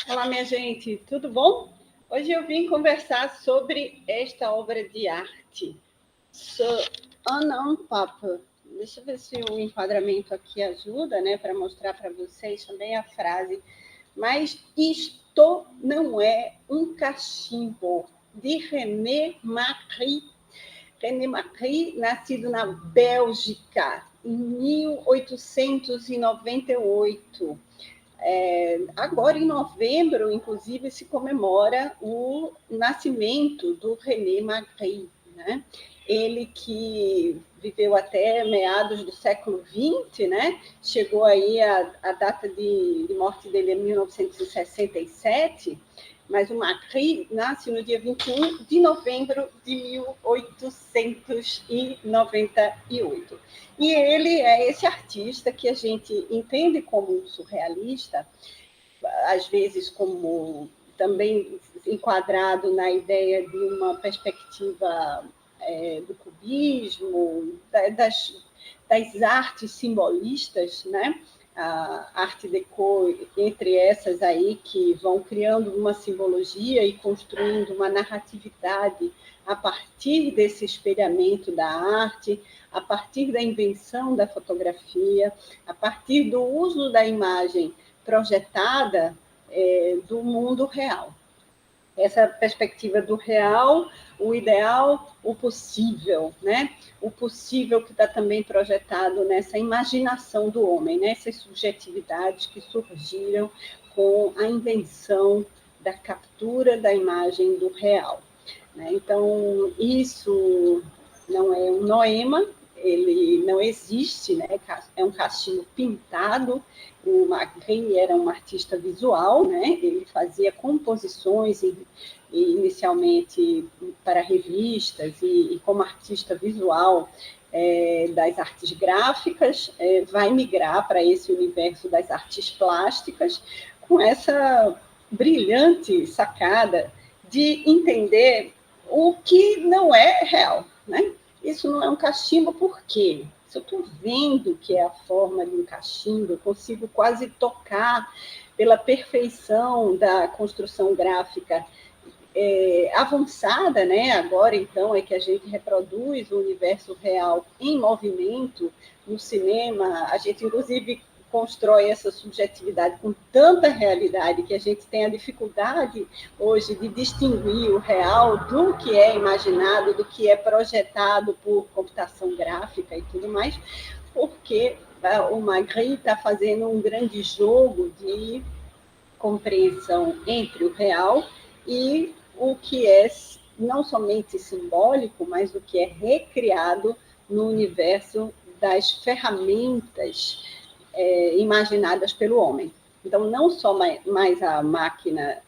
Olá, minha gente, tudo bom? Hoje eu vim conversar sobre esta obra de arte, Anan Papa. Deixa eu ver se o enquadramento aqui ajuda, né, para mostrar para vocês também a frase. Mas isto não é um cachimbo, de René Magritte. René Magritte, nascido na Bélgica em 1898. Agora, em novembro, inclusive, se comemora o nascimento do René Magritte, né? Ele que viveu até meados do século XX, né? Chegou aí a data de morte dele em 1967, mas o Magritte nasce no dia 21 de novembro de 1898. E ele é esse artista que a gente entende como um surrealista, às vezes como também enquadrado na ideia de uma perspectiva do cubismo, das artes simbolistas, né? A arte deco, entre essas aí, que vão criando uma simbologia e construindo uma narratividade a partir desse espelhamento da arte, a partir da invenção da fotografia, a partir do uso da imagem projetada do mundo real. Essa perspectiva do real, o ideal, o possível, né? O possível que está também projetado nessa imaginação do homem, nessas subjetividades que surgiram com a invenção da captura da imagem do real. Né? Então, isso não é um noema, ele não existe, né? É um cachimbo pintado. O Magritte era um artista visual, né? Ele fazia composições inicialmente para revistas e como artista visual das artes gráficas, vai migrar para esse universo das artes plásticas com essa brilhante sacada de entender o que não é real, né? Isso não é um cachimbo, por quê? Se eu estou vendo que é a forma de um cachimbo, eu consigo quase tocar pela perfeição da construção gráfica avançada, né? Agora, então, é que a gente reproduz o universo real em movimento no cinema. A gente, inclusive, constrói essa subjetividade com tanta realidade que a gente tem a dificuldade hoje de distinguir o real do que é imaginado, do que é projetado por computação gráfica e tudo mais, porque o Magritte está fazendo um grande jogo de compreensão entre o real e o que é não somente simbólico, mas o que é recriado no universo das ferramentas imaginadas pelo homem. Então, não só mais a máquina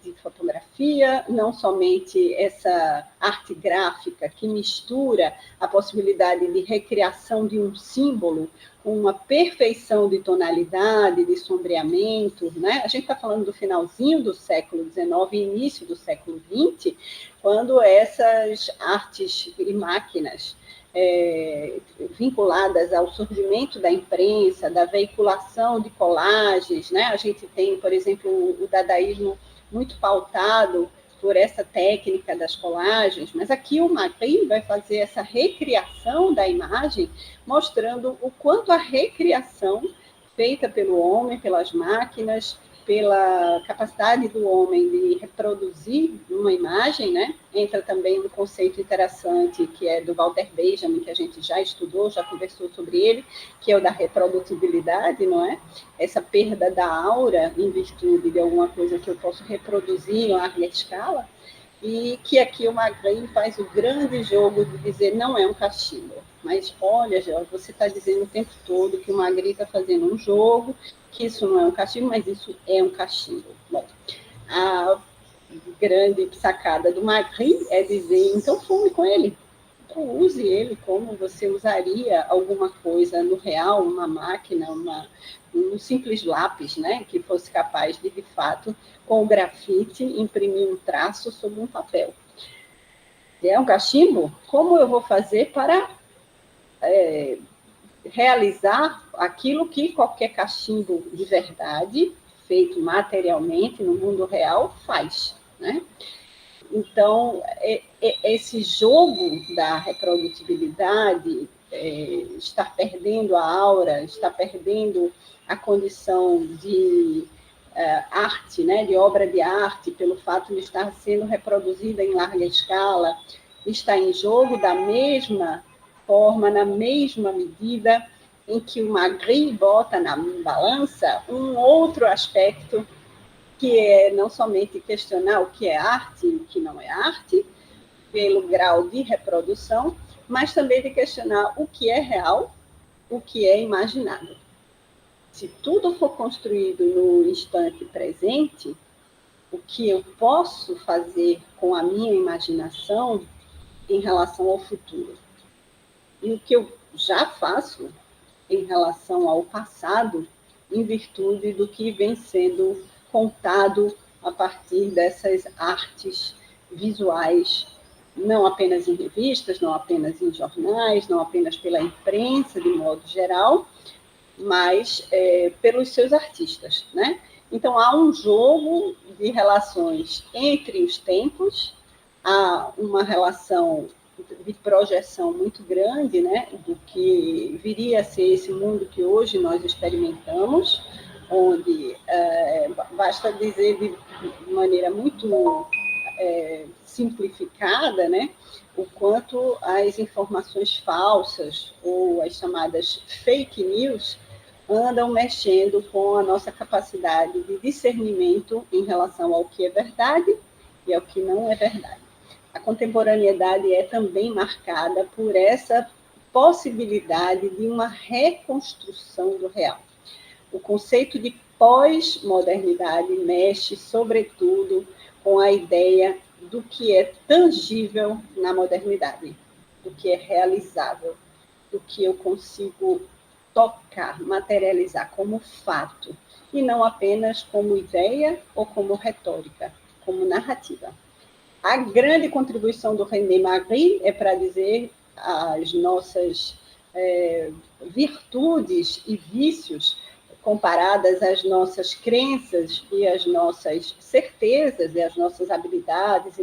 de fotografia, não somente essa arte gráfica que mistura a possibilidade de recriação de um símbolo com uma perfeição de tonalidade, de sombreamento, né? A gente está falando do finalzinho do século XIX e início do século XX, quando essas artes e máquinas vinculadas ao surgimento da imprensa, da veiculação de colagens, né? A gente tem, por exemplo, o dadaísmo muito pautado por essa técnica das colagens, mas aqui o Magritte vai fazer essa recriação da imagem, mostrando o quanto a recriação feita pelo homem, pelas máquinas, pela capacidade do homem de reproduzir uma imagem, né? Entra também no conceito interessante que é do Walter Benjamin, que a gente já estudou, já conversou sobre ele, que é o da reprodutibilidade, não é? Essa perda da aura em virtude de alguma coisa que eu posso reproduzir em larga escala, e que aqui o Magritte faz o grande jogo de dizer não é um cachimbo. Mas olha, Jorge, você está dizendo o tempo todo que o Magritte está fazendo um jogo, que isso não é um cachimbo, mas isso é um cachimbo. Bom, a grande sacada do Magritte é dizer, então fume com ele. Então use ele como você usaria alguma coisa no real, uma máquina, um simples lápis, né, que fosse capaz de fato, com o grafite, imprimir um traço sobre um papel. É um cachimbo? Como eu vou fazer para realizar aquilo que qualquer cachimbo de verdade feito materialmente no mundo real, faz, né? Então, esse jogo da reprodutibilidade está perdendo a aura, está perdendo a condição de arte, né, de obra de arte, pelo fato de estar sendo reproduzida em larga escala, está em jogo da mesma forma, na mesma medida em que o Magritte bota na balança um outro aspecto, que é não somente questionar o que é arte e o que não é arte, pelo grau de reprodução, mas também de questionar o que é real, o que é imaginado. Se tudo for construído no instante presente, o que eu posso fazer com a minha imaginação em relação ao futuro? E o que eu já faço em relação ao passado, em virtude do que vem sendo contado a partir dessas artes visuais, não apenas em revistas, não apenas em jornais, não apenas pela imprensa, de modo geral, mas pelos seus artistas, né? Então, há um jogo de relações entre os tempos, há uma relação de projeção muito grande, né, do que viria a ser esse mundo que hoje nós experimentamos, onde basta dizer de maneira muito simplificada, né, o quanto as informações falsas ou as chamadas fake news andam mexendo com a nossa capacidade de discernimento em relação ao que é verdade e ao que não é verdade. A contemporaneidade é também marcada por essa possibilidade de uma reconstrução do real. O conceito de pós-modernidade mexe, sobretudo, com a ideia do que é tangível na modernidade, do que é realizável, do que eu consigo tocar, materializar como fato, e não apenas como ideia ou como retórica, como narrativa. A grande contribuição do René Magritte é para dizer as nossas virtudes e vícios comparadas às nossas crenças e às nossas certezas e às nossas habilidades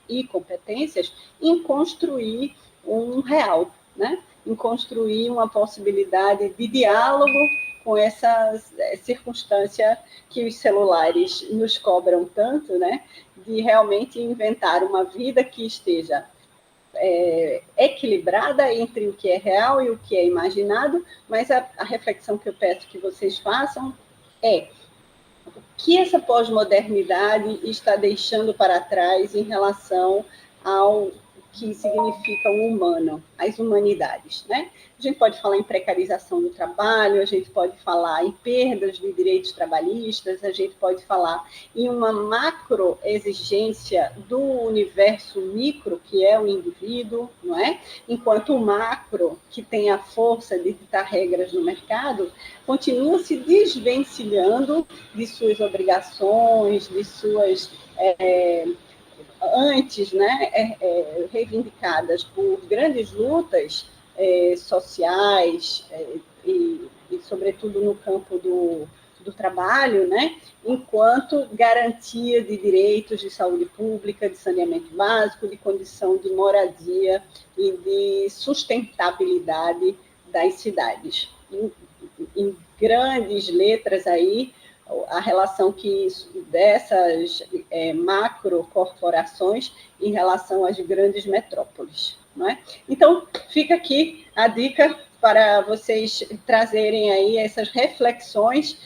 e competências em construir um real, né? Em construir uma possibilidade de diálogo com essa circunstância que os celulares nos cobram tanto, né? De realmente inventar uma vida que esteja equilibrada entre o que é real e o que é imaginado, mas a reflexão que eu peço que vocês façam é o que essa pós-modernidade está deixando para trás em relação ao que significa o humano, as humanidades, né? A gente pode falar em precarização do trabalho, a gente pode falar em perdas de direitos trabalhistas, a gente pode falar em uma macro exigência do universo micro, que é o indivíduo, não é? Enquanto o macro, que tem a força de ditar regras no mercado, continua se desvencilhando de suas obrigações, de suas antes, né, reivindicadas por grandes lutas sociais e, sobretudo, no campo do trabalho, né, enquanto garantia de direitos de saúde pública, de saneamento básico, de condição de moradia e de sustentabilidade das cidades. Em grandes letras aí, a relação que dessas macrocorporações em relação às grandes metrópoles, não é? Então, fica aqui a dica para vocês trazerem aí essas reflexões.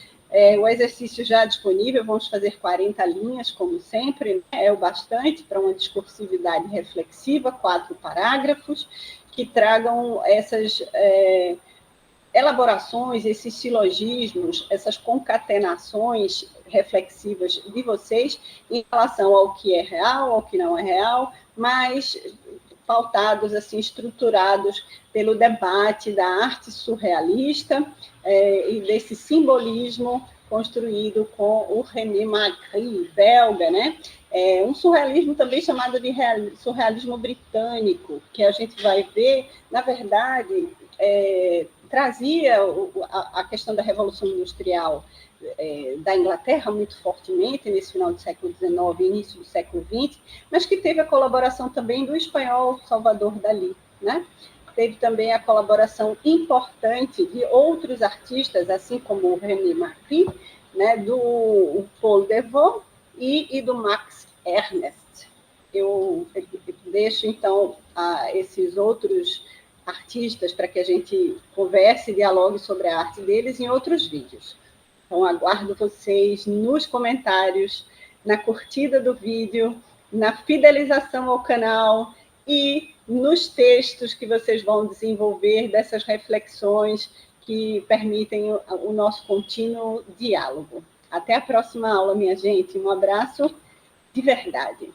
O exercício já disponível, vamos fazer 40 linhas, como sempre, né? É o bastante para uma discursividade reflexiva, 4 parágrafos, que tragam essas elaborações, esses silogismos, essas concatenações reflexivas de vocês em relação ao que é real, ao que não é real, mas pautados, assim, estruturados pelo debate da arte surrealista e desse simbolismo construído com o René Magritte, belga, né? Um surrealismo também chamado de surrealismo britânico, que a gente vai ver, na verdade, trazia a questão da Revolução Industrial da Inglaterra muito fortemente, nesse final do século XIX e início do século XX, mas que teve a colaboração também do espanhol Salvador Dalí, né? Teve também a colaboração importante de outros artistas, assim como o René Magritte, né, do Paul Devaux e do Max Ernst. Eu deixo, então, esses outros artistas para que a gente converse e dialogue sobre a arte deles em outros vídeos. Então, aguardo vocês nos comentários, na curtida do vídeo, na fidelização ao canal e nos textos que vocês vão desenvolver dessas reflexões que permitem o nosso contínuo diálogo. Até a próxima aula, minha gente. Um abraço de verdade.